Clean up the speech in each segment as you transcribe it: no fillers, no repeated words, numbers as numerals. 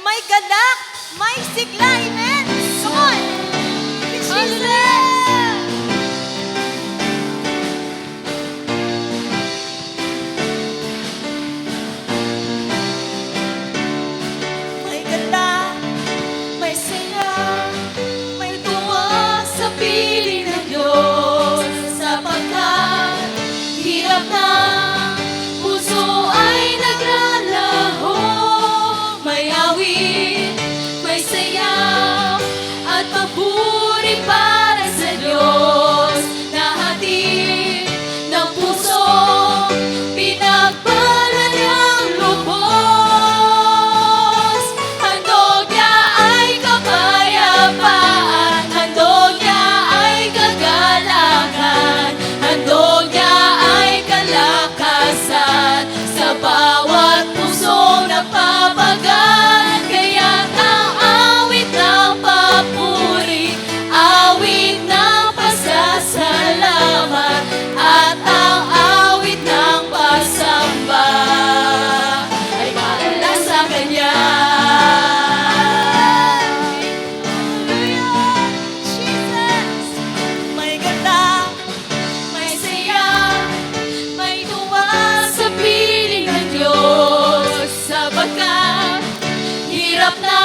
may galak, may sigla. Amen? Come on! Hallelujah! May galak, may saya, may tuwa sa piling ng Diyos. Sapagkat hirap na puso ay naglalaho. May awit, may sayaw, at papuri para sa Diyos. Nahatid ng puso, pinagbalad ang lubos. Handog niya ay kapayapaan, handog niya ay kagalakan, handog niya ay kalakasan sa bawat pusong napapagal. Kaya't ang awit ng papuri, awit ng pasasalamat, at ang awit ng pasamba ay para sa Kanya. Jesus! May galak, may saya, may tuwa sa piling ng Diyos. Sapagkat hirap na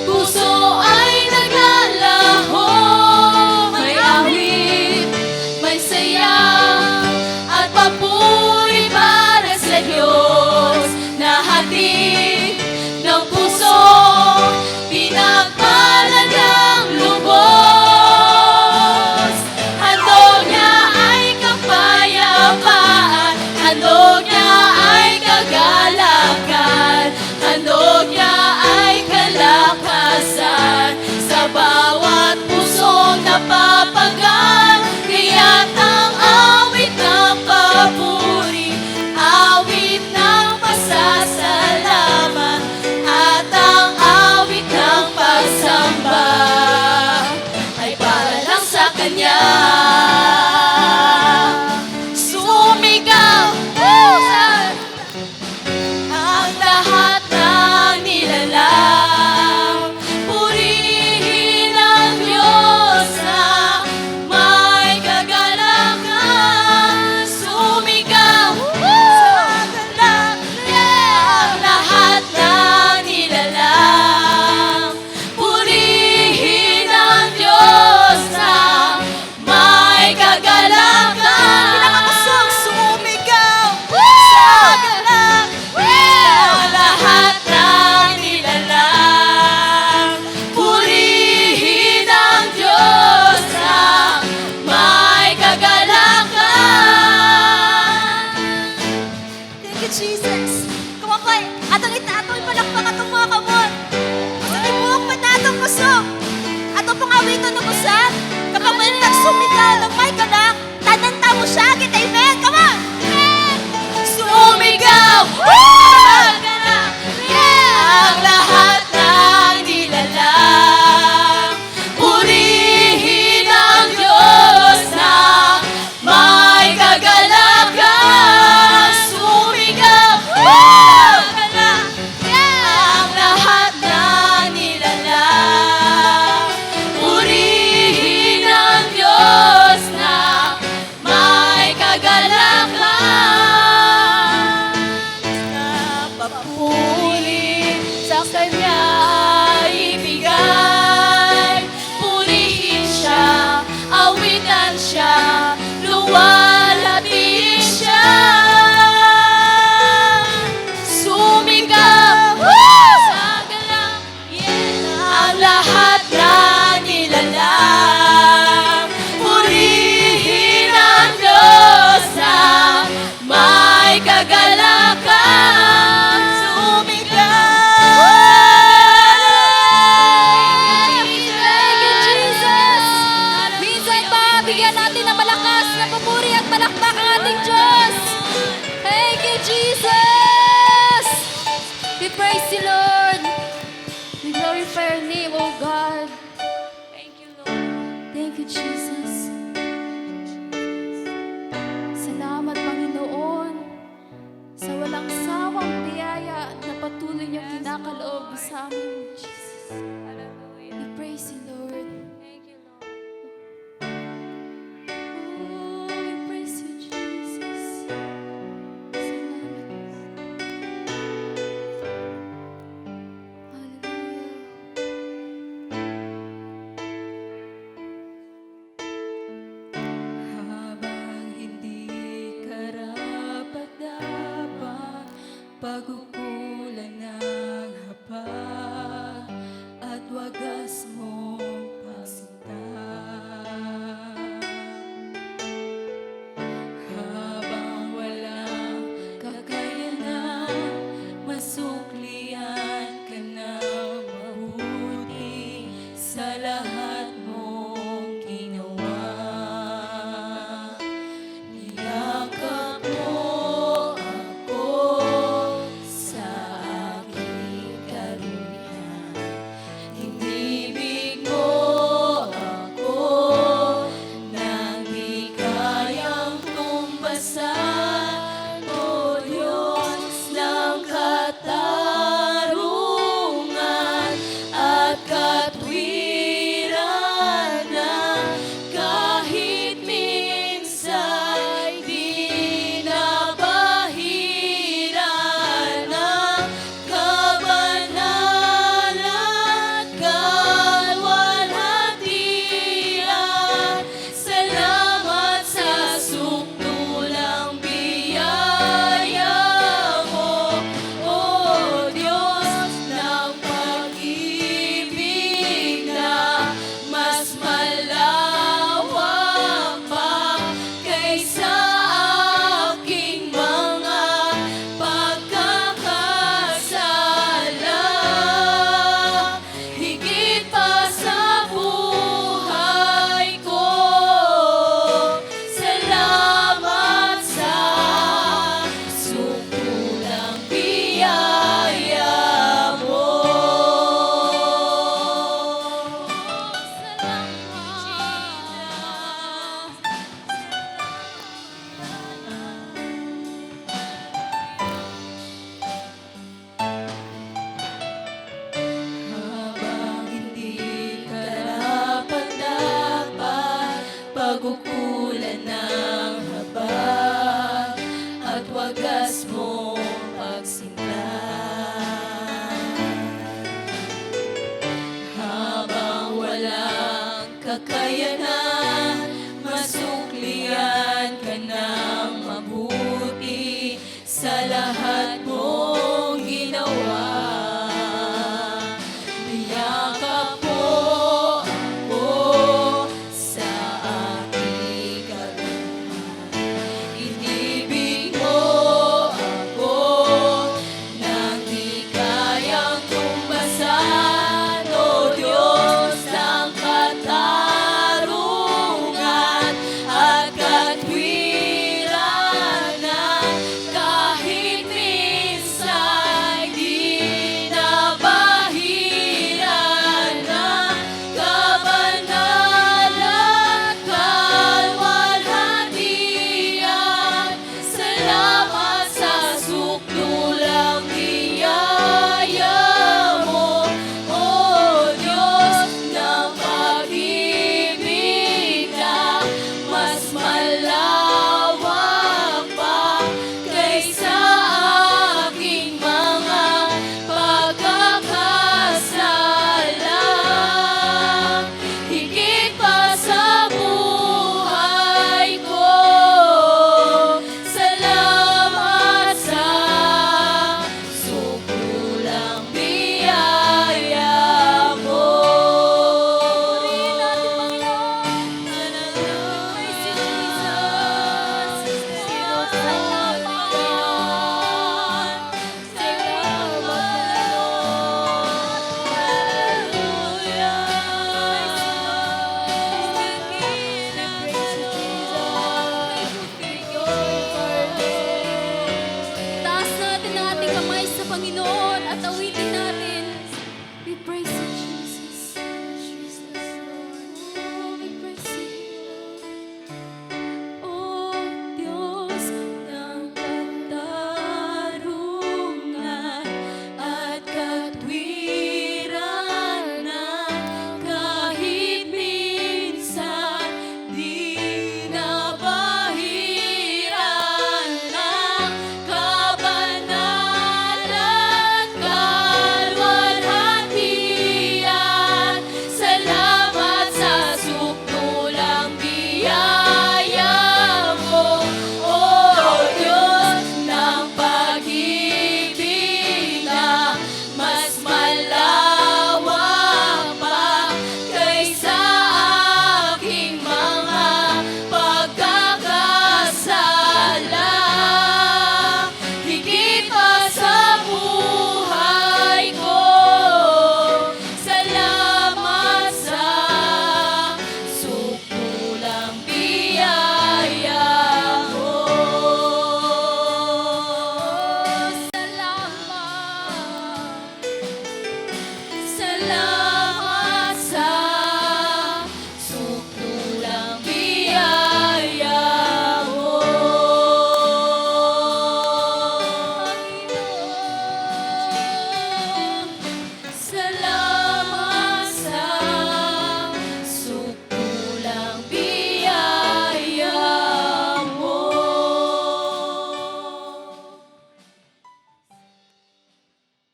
puso ay naglalaho. May awit, may saya, at papuri para sa Diyos. Nahatid ng puso, pinagpalad ang lubos. Handog niya ay kapayapaan, handog niya ay kagalakan, handog niya ay kalakasan sa bawat pusong napapagal. Kaya't ang awit ng papuri, awit ng pasasalamat, at ang awit ng pagsamba ay para lang sa Kanya. Sumigaw ang lahat ng nilalang. Purihin ang Diyos na may kagalakan. Sumigaw ang lahat ng nilalang. Purihin ang Diyos na may kagalakan. Pinakakusog, sumigaw sa galak. Ang lahat ng nilalang. Purihin ang Diyos na may kagalakan. Thank you, Jesus. Kumapay, atong itatol palakpak atong mga kamon. Sa tibuok pa na atong kusog. Atong pangawiton ng usap. Kapag may nagsumigaw ng may galak, tananta mo siya, agad, amen. Come on! Sumigaw! Ang galak! Ang lahat ng nilalang. Purihin ang Diyos na may kagalakan. Sumigaw! Ang galak! Ang lahat ng nilalang. Purihin ang Diyos na may kagalakan. Papuri sa Kanya ibigay. Purihin siya, awitan siya, luwalhatiin siya. Sumigaw sa galak, ang lahat ng nilalang. Purihin ang Diyos na may kagalakan. Sumigaw! Thank you, Jesus! Minsan pa, bigyan natin ng malakas na papuri at palakpak ang ating Diyos. Thank you, Jesus! We praise you, Lord. We glorify your name, O